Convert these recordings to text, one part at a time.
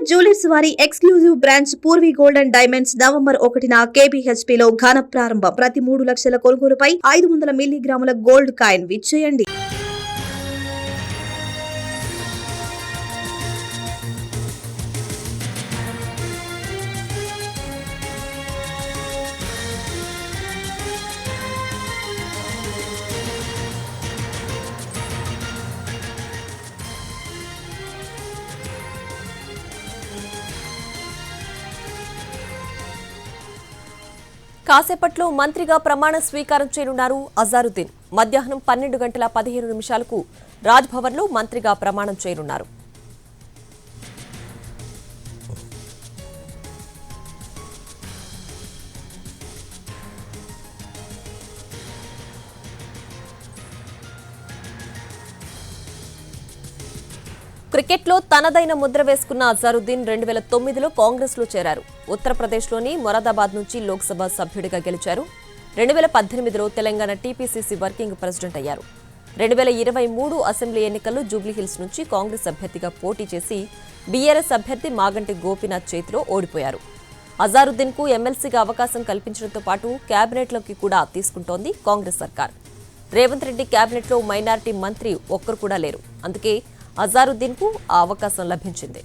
Jewellers వారి exclusive branch Purvi gold and diamonds November 1న KBHP లో ఘన ప్రారంభం. ప్రతి 3 లక్షల కొనుగోలుపై 500 మిల్లీగ్రాముల గోల్డ్ కాయిన్ విచ్చేయండి. కాసేపట్లో మంత్రిగా ప్రమాణ స్వీకారం చేయనున్నారు అజారుద్దీన్. మధ్యాహ్నం 12:15 రాజ్భవన్లో మంత్రిగా ప్రమాణం చేయనున్నారు. క్రికెట్లో తనదైన ముద్ర వేసుకున్న అజారుద్దీన్ 2009లో కాంగ్రెస్లో చేరారు. ఉత్తరప్రదేశ్లోని మొరాదాబాద్ నుంచి లోక్సభ సభ్యుడిగా గెలిచారు. 2018లో తెలంగాణ TPCC వర్కింగ్ ప్రెసిడెంట్ అయ్యారు. 2023 అసెంబ్లీ ఎన్నికల్లో జూబ్లీహిల్స్ నుంచి కాంగ్రెస్ అభ్యర్థిగా పోటీ చేసి బీఆర్ఎస్ అభ్యర్థి మాగంటి గోపీనాథ్ చేతిలో ఓడిపోయారు. అజారుద్దీన్కు ఎమ్మెల్సీగా అవకాశం కల్పించడంతో పాటు కేబినెట్లోకి కూడా తీసుకుంటోంది కాంగ్రెస్ సర్కార్. రేవంత్ రెడ్డి కేబినెట్లో మైనారిటీ మంత్రి ఒక్కరు కూడా లేరు. అందుకే అజారుద్దీన్కు ఆ అవకాశం లభించింది.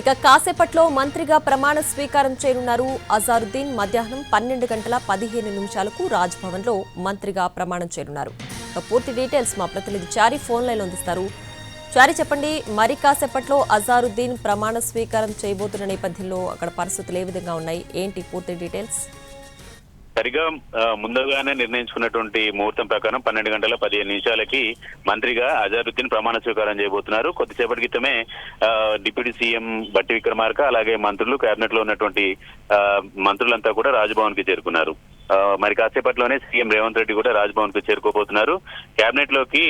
ఇక కాసేపట్లో మంత్రిగా ప్రమాణ స్వీకారం చేయనున్నారు అజారుద్దీన్. మధ్యాహ్నం 12:15 రాజ్భవన్లో మంత్రిగా ప్రమాణం చేయనున్నారు. పూర్తి డీటెయిల్స్ మా ప్రతినిధి చారి ఫోన్ లైన్లో అందిస్తారు. చారి, చెప్పండి, మరి కాసేపట్లో అజారుద్దీన్ ప్రమాణ స్వీకారం చేయబోతున్న నేపథ్యంలో అక్కడ పరిస్థితులు ఏ విధంగా ఉన్నాయి, ఏంటి పూర్తి డీటెయిల్స్? సరిగా ముందుగానే నిర్ణయించుకున్నటువంటి ముహూర్తం ప్రకారం 12:15 మంత్రిగా అజారుద్దీన్ ప్రమాణ స్వీకారం చేయబోతున్నారు. కొద్దిసేపటి క్రితమే డిప్యూటీ సీఎం బట్టి విక్రమార్క అలాగే మంత్రులు, కేబినెట్ లో ఉన్నటువంటి మంత్రులంతా కూడా రాజ్భవన్ కి చేరుకున్నారు. మరి కాసేపట్లోనే సీఎం రేవంత్ రెడ్డి కూడా రాజ్భవన్ కు చేరుకోబోతున్నారు. కేబినెట్ లోకి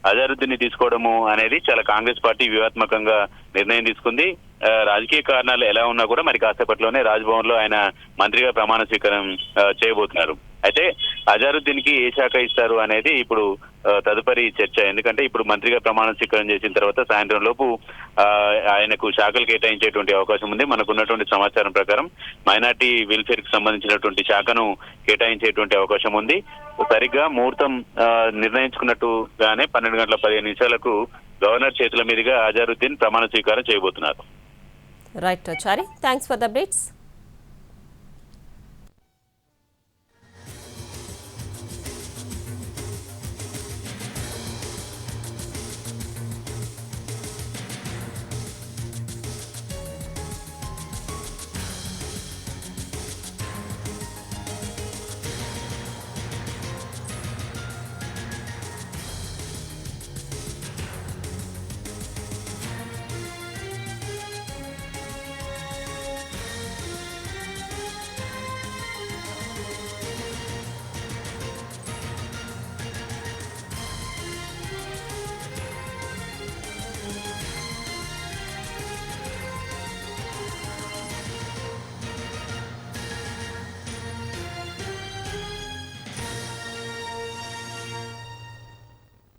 అజారుద్దీన్ ని తీసుకోవడము అనేది చాలా కాంగ్రెస్ పార్టీ వ్యూహాత్మకంగా నిర్ణయం తీసుకుంది. రాజకీయ కారణాలు ఎలా ఉన్నా కూడా మరి కాసేపట్లోనే రాజ్భవన్ లో ఆయన మంత్రిగా ప్రమాణ స్వీకారం చేయబోతున్నారు. అయితే అజారుద్దీన్ కి ఏ శాఖ ఇస్తారు అనేది ఇప్పుడు తదుపరి చర్చ. ఎందుకంటే ఇప్పుడు మంత్రిగా ప్రమాణ స్వీకారం చేసిన తర్వాత సాయంత్రం లోపు ఆయనకు శాఖలు కేటాయించేటువంటి అవకాశం ఉంది. మనకున్నటువంటి సమాచారం ప్రకారం మైనార్టీ వెల్ఫేర్ కి సంబంధించినటువంటి శాఖను కేటాయించేటువంటి అవకాశం ఉంది. సరిగ్గా ముహూర్తం నిర్ణయించుకున్నట్టుగానే 12:15 గవర్నర్ చేతుల మీదుగా అజారుద్దీన్ ప్రమాణ స్వీకారం చేయబోతున్నారు. Right Chari, thanks for the updates.